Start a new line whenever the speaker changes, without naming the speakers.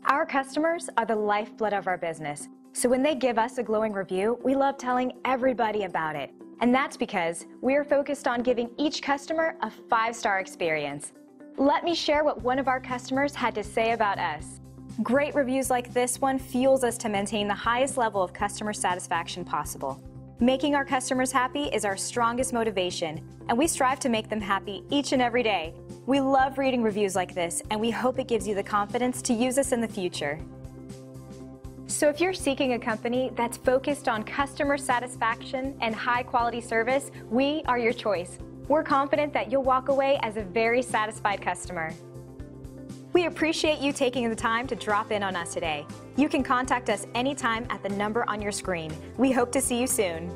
Our customers are the lifeblood of our business, so when they give us a glowing review, we love telling everybody about it. And that's because we are focused on giving each customer a 5-star experience. Let me share what one of our customers had to say about us. Great reviews like this one fuels us to maintain the highest level of customer satisfaction possible. Making our customers happy is our strongest motivation, and we strive to make them happy each and every day. We love reading reviews like this, and we hope it gives you the confidence to use us in the future. So if you're seeking a company that's focused on customer satisfaction and high-quality service, we are your choice. We're confident that you'll walk away as a very satisfied customer. We appreciate you taking the time to drop in on us today. You can contact us anytime at the number on your screen. We hope to see you soon.